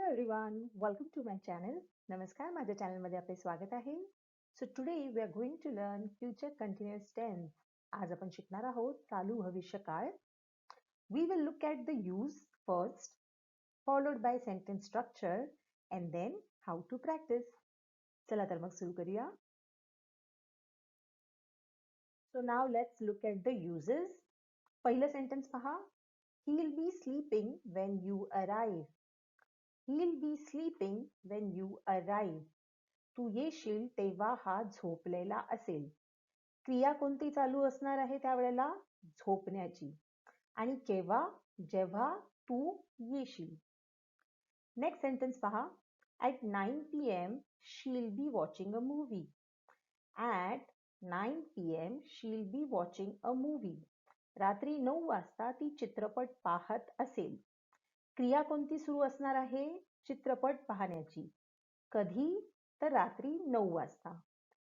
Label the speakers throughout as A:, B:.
A: everyone, welcome to my channel. नमस्कार, माझ्या चॅनलमध्ये आपले स्वागत आहे. So today we are going to learn future continuous tense. आज आपण शिकणार आहोत चालू भविष्यकाळ. We will look at the use first, followed by sentence structure and then how to practice. चला तर मग सुरू करूया. So now let's look at the uses. पहिलं सेंटेन्स पहा. He'll be sleeping when you arrive. He'll be sleeping when you arrive. तू येशील तेव्हा हा झोपलेला असेल. क्रिया कोणती चालू असणार आहे त्यावेळेला? झोपण्याची. आणि केव्हा? जेव्हा तू येशील. नेक्स्ट सेंटेन्स पहा. At 9 p.m. she'll be watching a movie. At 9 p.m. she'll be watching a movie. रात्री 9 वाजता ती चित्रपट पाहत असेल. क्रिया कोणती सुरू असणार आहे? चित्रपट पाहण्याची. कधी? तर रात्री 9 वाजता.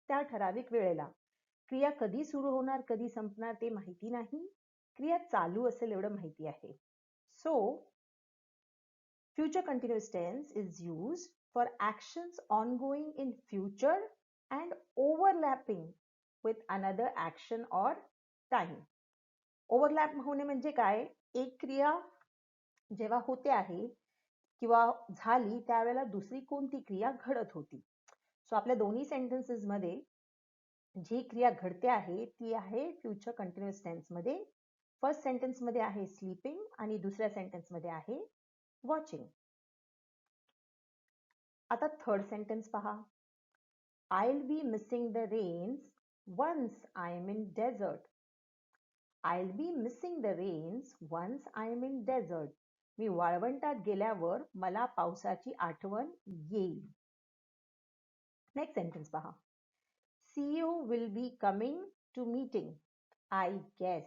A: त्या ठराविक वेळेला. क्रिया कधी सुरू होणार, कधी संपणार ते माहिती नाही. क्रिया चालू असेल एवढं माहिती आहे. So, future continuous tense is used for actions ongoing in future and overlapping with another action or time. Overlap होणे म्हणजे काय? एक क्रिया जेव्हा होते आहे किंवा झाली त्यावेळेला दुसरी कोणती क्रिया घडत होती. सो आपल्या दोन्ही सेंटेन्सेस मध्ये जी क्रिया घडते आहे ती आहे फ्युचर कंटिन्युअस टेन्स मध्ये. फर्स्ट सेंटेन्स मध्ये आहे स्लीपिंग आणि दुसऱ्या सेंटेन्स मध्ये आहे वॉचिंग. आता थर्ड सेंटेन्स पहा. I'll be missing the rains once I am in desert. I'll be missing the rains once I am in desert. मी वाळवंटात गेल्यावर मला पावसाची आठवण येईल. नेक्स्ट सेंटेन्स पहा. CEO will be coming to meeting. I guess.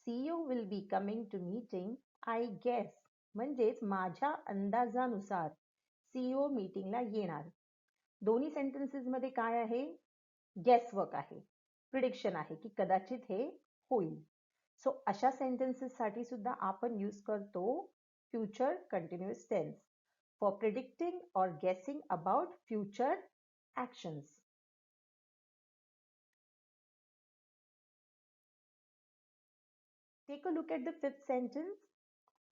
A: CEO will be coming to meeting. I guess. म्हणजेच माझ्या अंदाजानुसार CEO मीटिंगला येणार. दोन्ही सेंटेन्सेस मध्ये काय आहे? गेस वर्क आहे. प्रिडिक्शन आहे की कदाचित हे होईल. सो अशा सेंटेन्सेस साठी सुद्धा आपण यूज करतो future continuous tense for predicting और guessing about future actions. Take a look at the fifth sentence.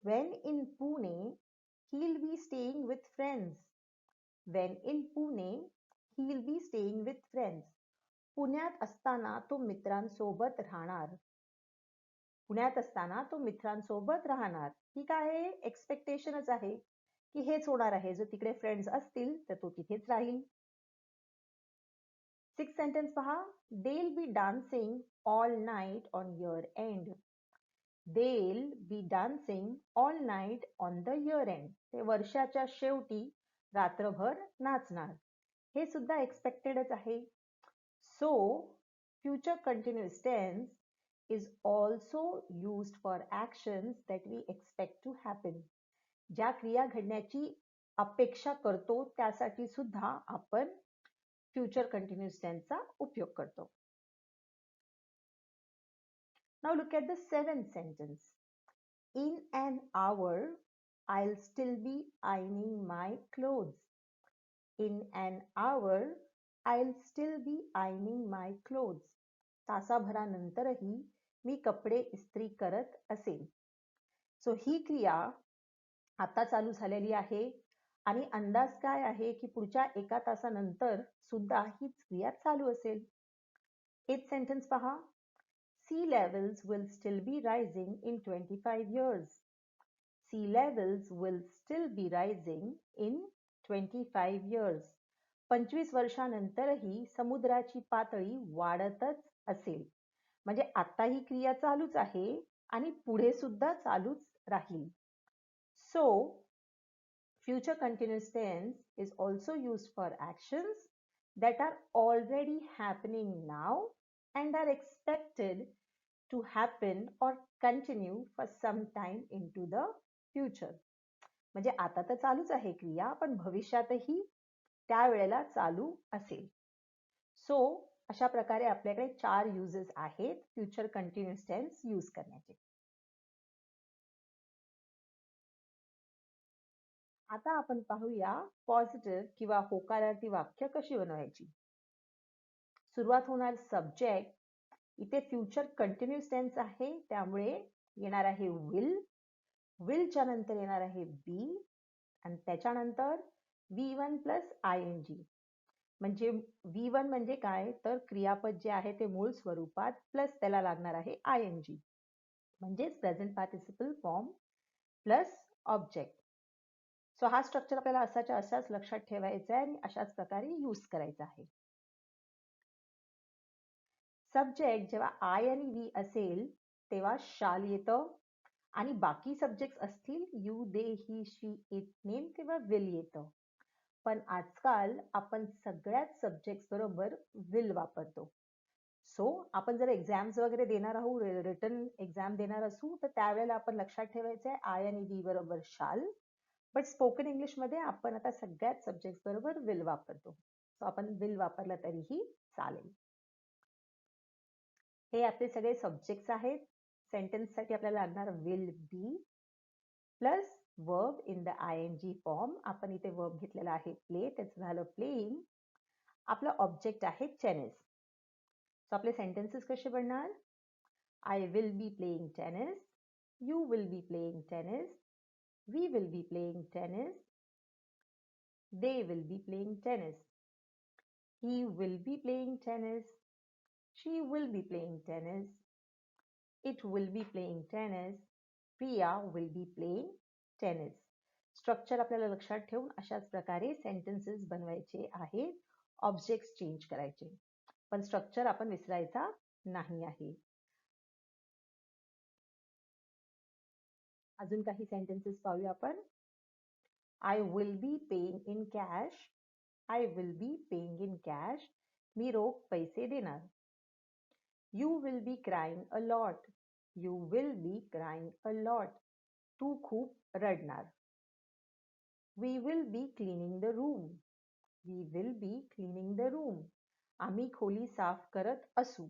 A: When in Pune, he'll be staying with friends. When in Pune, he'll be staying with friends. पुण्यात असताना तो मित्रांसोबत राहणार. पुण्यात असताना तो मित्रांसोबत राहणार. ही काय एक्सपेक्टेशनच आहे की हेच होणार आहे. जो तिकडे फ्रेंड्स असतील तर तो तिथेच राहील. सिक्स सेंटेन्स पहा. They'll be dancing all night on year end. They'll be dancing all night on the year end. ते वर्षाच्या शेवटी रात्रभर नाचणार. हे सुद्धा एक्सपेक्टेडच आहे. So, future continuous tense is also used for actions that we expect to happen. ज्या क्रिया घडण्याची अपेक्षा करतो त्यासाठी सुद्धा आपण फ्युचर कंटिन्युअस टेन्सचा उपयोग करतो. Now look at the seventh sentence. In an hour, I'll still be ironing my clothes. In an hour, I'll still be ironing my clothes. तासाभरानंतरही मी कपडे इस्त्री करत असेल. सो ही क्रिया आता चालू झालेली आहे आणि अंदाज काय आहे की पुढच्या एका तासानंतर सुद्धा हीच क्रिया चालू असेल. एथ सेंटेन्स पहा. Sea levels will still be rising in 25 years. Sea levels will still be rising in 25 years. 25 वर्षानंतरही समुद्राची पातळी वाढतच असेल. म्हणजे आता ही क्रिया चालूच आहे आणि पुढे सुद्धा चालूच राहील. So, future continuous tense is also used for actions that are already happening now and are expected to happen or continue for some time into the future. म्हणजे आता तर चालूच आहे क्रिया पण भविष्यातही त्यावेळेला चालू असेल. सो अशा प्रकारे आपल्याकडे 4 युजेस आहेत फ्युचर कंटिन्युअस टेन्स यूज करण्याचे. आता आपण पाहूया पॉझिटिव्ह किंवा होकारार्थी वाक्य कशी बनवायची. सुरुवात होणार सब्जेक्ट, इथे फ्युचर कंटिन्युअस टेन्स आहे त्यामुळे येणार आहे विलच्या नंतर येणार आहे बी आणि त्याच्यानंतर V1 प्लस ING. म्हणजे V1 म्हणजे काय, तर क्रियापद जे आहे ते मूळ स्वरूपात प्लस त्याला लागणार आहे ING, म्हणजेच present participle form plus object. So हा स्ट्रक्चर आपल्याला असाच्या असाच लक्षात ठेवायचा आहे आणि अशाच प्रकारे यूज करायचा आहे. सब्जेक्ट जेव्हा आय आणि वी असेल तेव्हा शाल येतं आणि बाकी सब्जेक्ट असतील you they he she it name तेव्हा विल येतं. पण आजकाल आपण सगळ्याच सब्जेक्ट बरोबर विल वापरतो. सो आपण जर एक्झाम्स वगैरे देणार आहोत, रिटन एक्झाम देणार असू तर त्यावेळेला आपण लक्षात ठेवायचं आहे आय आणि वी बरोबर शाल. बट स्पोकन इंग्लिश मध्ये आपण आता सगळ्याच सब्जेक्ट बरोबर विल वापरतो. सो आपण विल वापरला तरीही चालेल. हे आपले सगळे सब्जेक्ट्स आहेत. सेंटेन्ससाठी आपल्याला लागणार will be plus verb in the ING form. आपण इथे वर्ब घेतलेला आहे प्ले, त्याचं झालं प्लेइंग. आपलं ऑब्जेक्ट आहे टेनिस. सो आपले सेंटेन्सेस कसे बनणार? I will be playing tennis, you will be playing tennis, we will be playing tennis, they will be playing tennis, he will be playing tennis, she will be playing tennis, it will be playing tennis, Priya will be playing tennis. Structure आपल्याला लक्षात ठेवून अशाच प्रकारे sentences बनवायचे आहेत. Objects change करायचे, पण structure आपण विसरायचा नाही आहे. अजून काही सेंटेन्सेस पाहूया आपण. I will be paying in cash, I will be paying in cash, मी रोख पैसे देणार. You will be crying a lot, you will be crying a lot, तू खूप रडणार. We will be cleaning the room, we will be cleaning the room, आम्ही खोली साफ करत असू.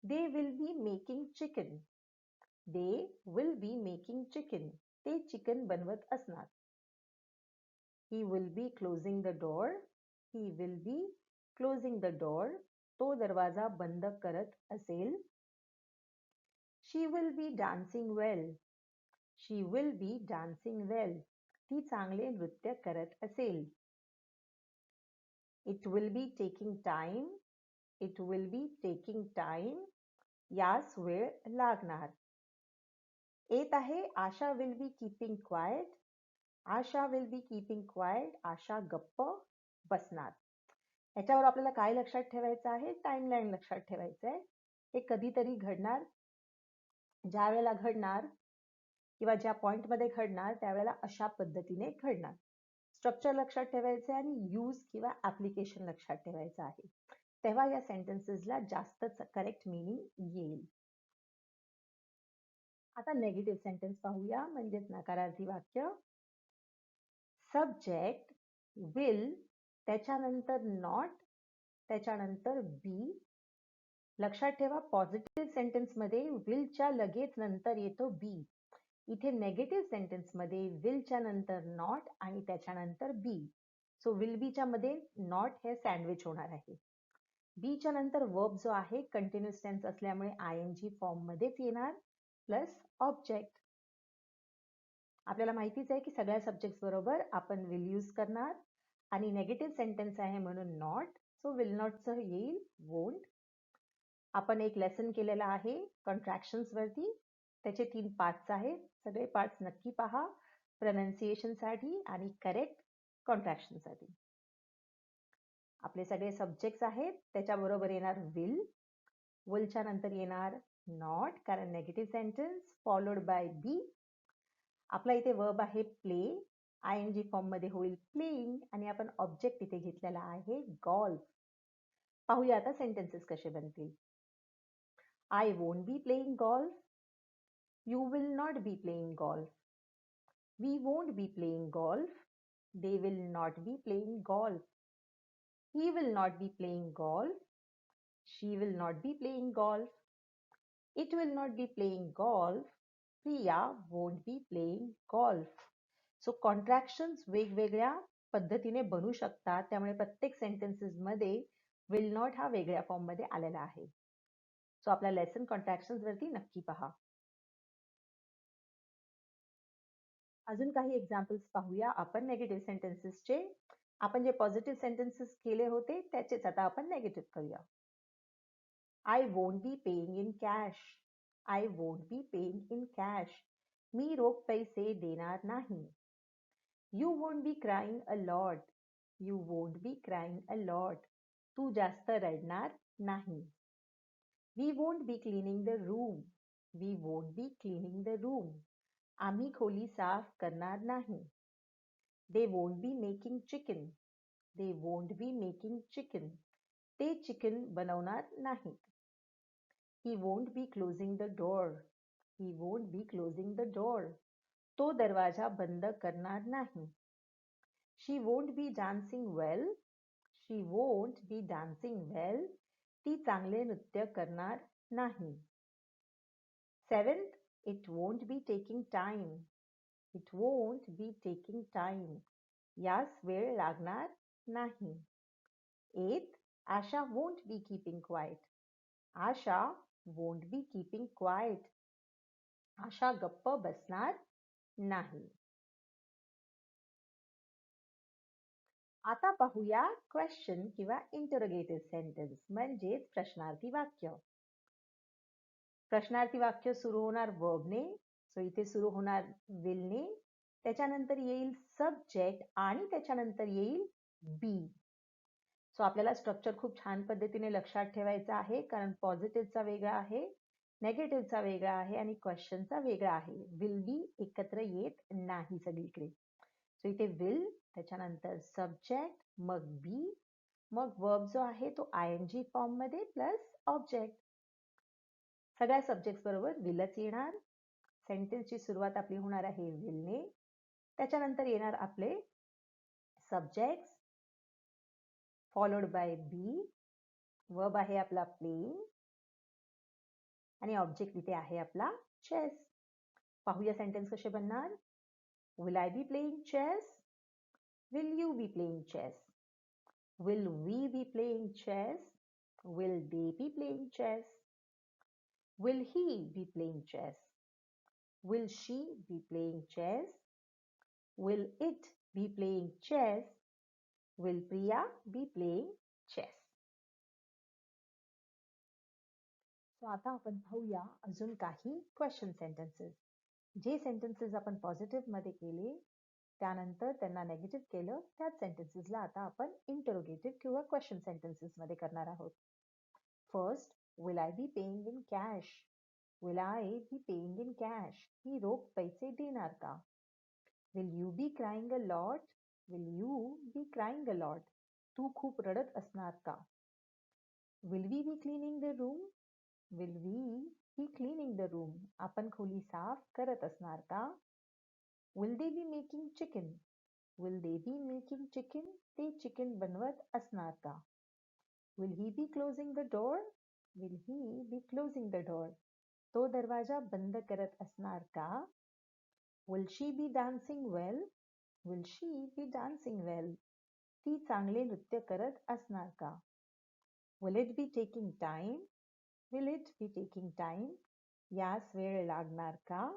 A: They will be making chicken, they will be making chicken, ते chicken बनवत असणार. He will be closing the door, he will be closing the door, तो दरवाजा बंद करत असेल. She will be dancing well, she will be dancing well, ती चांगले नृत्य करत असेल. It will be taking time, it will be taking time, यास वेळ लागणार. येत आहे Asha will be keeping quiet, Asha will be keeping quiet, Asha गप्प बसणार. याच्यावर आपल्याला काय लक्षात ठेवायचं आहे? टाइमलाईन लक्षात ठेवायचं आहे. हे कधीतरी घडणार, ज्या वेळेला घडणार किंवा ज्या पॉइंटमध्ये घडणार त्यावेळेला अशा पद्धतीने घडणार. स्ट्रक्चर लक्षात ठेवायचं आहे आणि यूज किंवा ऍप्लिकेशन लक्षात ठेवायचं आहे, तेव्हा या सेंटेन्सेसला जास्तच करेक्ट मीनिंग येईल. आता नेगेटिव्ह सेंटेन्स पाहूया, म्हणजेच नकारार्थी वाक्य. सब्जेक्ट विल, त्याच्यानंतर नॉट, त्याच्यानंतर बी. लक्षात ठेवा पॉझिटिव्ह सेंटेन्स मध्ये विलच्या लगेच नंतर येतो बी. इथे नेगेटिव्ह सेंटेन्स मध्ये विलच्या नंतर नॉट आणि त्याच्यानंतर बी. सो विल बीच्या मध्ये नॉट हे सँडविच होणार आहे. बीच्या नंतर वर्ब जो आहे कंटिन्युअस टेन्स असल्यामुळे ING फॉर्म मध्येच येणार प्लस ऑब्जेक्ट. आपल्याला माहितीच आहे की सगळ्या सब्जेक्ट बरोबर आपण विल यूज करणार आणि नेगेटिव्ह सेंटेन्स आहे म्हणून नॉट, सो विल नॉटचं येईल वोंट. आपण एक लेसन केलेला आहे कॉन्ट्रॅक्शन्स वरती, त्याचे 3 पार्ट्स आहेत. सगळे पार्ट्स नक्की पहा प्रोनाउन्सिएशन साठी आणि करेक्ट कॉन्ट्रॅक्शन साठी. आपले सगळे सब्जेक्ट्स आहेत, त्याच्याबरोबर येणार विल, विलच्या नंतर येणार नॉट कारण नेगेटिव्ह सेंटेन्स, फॉलोड बाय बी. आपला इथे वर्ब आहे प्ले, ING फॉर्म मध्ये होईल प्लेइंग आणि आपण ऑब्जेक्ट इथे घेतलेला आहे गोल्फ. पाहूया आता सेंटेन्सेस कसे बनतील. I won't be playing golf, you will not be playing golf, we won't be playing golf, they will not be playing golf, he will not be playing golf, she will not be playing golf, it will not be playing golf, Priya won't be playing golf. So contractions वेगवेगळ्या पद्धतीने बनू शकतात, त्यामुळे प्रत्येक sentences मध्ये will not हा वेगळ्या form मध्ये आलेला आहे. सो आपला लेसन कॉन्ट्रॅक्शन्स वरती नक्की पहा. अजून काही एक्झाम्पल्स पाहूया आपण नेगेटिव्ह सेंटेन्सेसचे. आपण जे पॉझिटिव्ह सेंटेन्सेस केले होते त्याचेच आता आपण नेगेटिव्ह करूया. I won't be paying in cash. I won't be paying in cash. मी रोख पैसे देणार नाही. You won't be crying a lot. You won't be crying a lot. तू जास्त रडणार नाही. We won't be cleaning the room. We won't be cleaning the room. आम्ही खोली साफ करणार नाही. They won't be making chicken. They won't be making chicken. ते चिकन बनवणार नाहीत. He won't be closing the door. He won't be closing the door. तो दरवाजा बंद करणार नाही. She won't be dancing well. She won't be dancing well. ती चांगले नृत्य करणार नाही. 7th, it won't be taking time. It won't be taking time. यास वेळ लागणार नाही. 8th, Asha won't be keeping quiet. Asha won't be keeping quiet. आशा गप्प बसणार नाही. आता पाहूया क्वेश्चन किंवा इंटरोगेटिव्ह सेंटेन्स म्हणजेच प्रश्नार्थी वाक्य. प्रश्नार्थी वाक्य सुरू होणार वर्बने, सो इथे सुरू होणार विलने, त्याच्यानंतर येईल सब्जेक्ट आणि त्याच्यानंतर येईल बी. सो आपल्याला स्ट्रक्चर खूप छान पद्धतीने लक्षात ठेवायचं आहे, कारण पॉझिटिव्हचा वेगळा आहे, नेगेटिव्हचा वेगळा आहे आणि क्वेश्चनचा वेगळा आहे. विल बी एकत्र येत नाही सगळीकडे. सो इथे विल, त्याच्यानंतर सब्जेक्ट, मग बी, मग वर्ब जो आहे तो आयएनजी फॉर्म मध्ये प्लस ऑब्जेक्ट. सगळ्या सब्जेक्ट बरोबर विलच येणार. सेंटेन्सची सुरुवात आपली होणार आहे विलने, त्याच्यानंतर येणार आपले subject followed by be, verb आहे आपला प्लेइंग आणि ऑब्जेक्ट इथे आहे आपला चेस. पाहूया सेंटेन्स कसे बनणार. Will I be playing chess. Will you be playing chess. Will we be playing chess. Will they be playing chess. Will he be playing chess. Will she be playing chess. Will it be playing chess. Will Priya be playing chess. So आता आपण पाहूया अजून काही question sentences. जे sentences आपण positive मध्ये केले त्यानंतर त्यांना नेगेटिव्ह केलं, त्याच सेंटेन्सेसला आता आपण इंटरोगेटिव्ह किंवा क्वेश्चन सेंटेन्सेस मध्ये करणार आहोत. First, will I be paying in cash. Will I be paying in cash. ही रोख पैसे देणार का. Will you be crying a lot. Will you be crying a lot. तू खूप रडत असणार का. Will we be cleaning the room. Will we be cleaning the room. आपण खोली साफ करत असणार का. Will they be making chicken? Will they be making chicken? ते चिकन बनवत असणार का. Will he be closing the door? Will he be closing the door? तो दरवाजा बंद करत असणार का. Will she be dancing well? Will she be dancing well? ती चांगले नृत्य करत असणार का. Will it be taking time? Will it be taking time? यास वेळ लागणार का.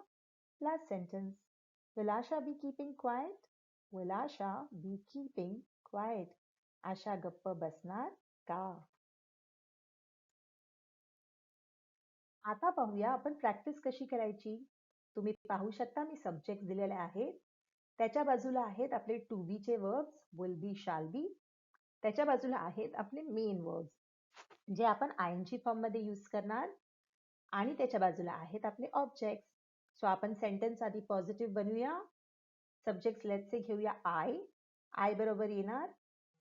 A: Last sentence. Will Asha be keeping quiet? Will Asha be keeping quiet? आशा गप्प बसणार का. आता पाहूया आपण प्रॅक्टिस कशी करायची. तुम्ही पाहू शकता मी सब्जेक्ट दिलेले आहेत, त्याच्या बाजूला आहेत आपले टू बी चे verbs will be, shall be. त्याच्या बाजूला आहेत आपले मेन वर्ब्स जे आपण आयएनजी फॉर्म मध्ये यूज करणार आणि त्याच्या बाजूला आहेत आपले ऑब्जेक्ट. सो आपण सेंटेन्स आधी पॉझिटिव्ह बनवूया. सब्जेक्ट लेट्स से घेऊया आय. आय बरोबर येणार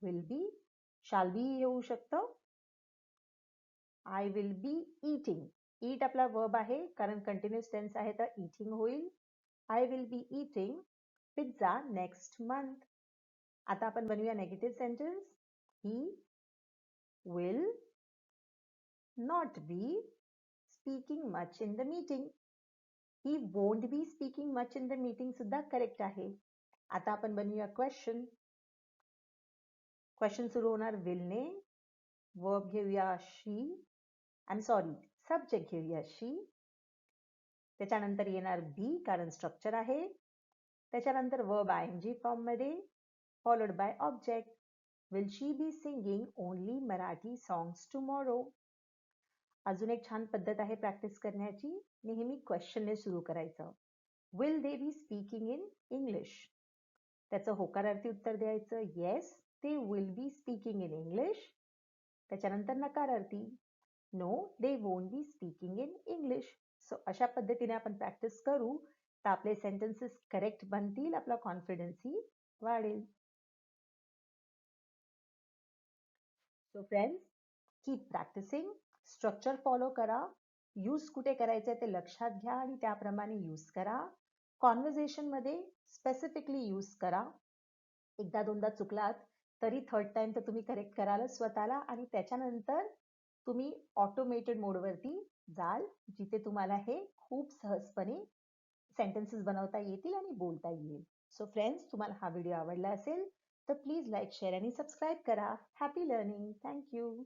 A: विल बी. शाल बी येऊ शकतं. I will be eating. Eat आपला वर्ब आहे, कारण कंटिन्युअस टेन्स आहे तर ईटिंग होईल. I will be eating pizza next month. आता आपण बनवूया negative sentence. He will not be speaking much in the meeting. He won't be speaking much in the meeting सुद्धा करेक्ट आहे. आता आपण बनवूया क्वेश्चन. क्वेश्चन सुरू होणार विलने. वर्ब घेऊया शी. सॉरी, सब्जेक्ट घेऊया शी. त्याच्यानंतर येणार बी कारण स्ट्रक्चर आहे. त्याच्यानंतर वर्ब आयएनजी फॉर्म मध्ये followed by object. Will she be singing only Marathi songs tomorrow. अजून एक छान पद्धत आहे प्रॅक्टिस करण्याची. नेहमी क्वेश्चनने सुरू करायचं. Will they be speaking in English. त्याचं होकारार्थी उत्तर द्यायचं yes they will be speaking in English. त्याच्यानंतर नकारार्थी no they won't be speaking in English. So अशा पद्धतीने आपण प्रॅक्टिस करू तर आपले सेंटेन्सेस करेक्ट बनतील, आपला कॉन्फिडन्सही वाढेल. So friends, keep practising. Structure follow करा. यूज कुठे करायचंय ते लक्षात घ्या आणि त्याप्रमाणे यूज करा. कॉन्व्हर्सेशनमध्ये स्पेसिफिकली यूज करा. एकदा दोनदा चुकलात तरी थर्ड टाइम तर तुम्ही करेक्ट करालच स्वतःला आणि त्याच्यानंतर तुम्ही ऑटोमेटेड मोडवरती जाल जिथे तुम्हाला हे खूप सहजपणे सेंटेन्सेस बनवता येतील आणि बोलता येईल. सो फ्रेंड्स, तुम्हाला हा व्हिडिओ आवडला असेल तर प्लीज लाईक, शेअर आणि सबस्क्राईब करा. Happy learning. थँक्यू.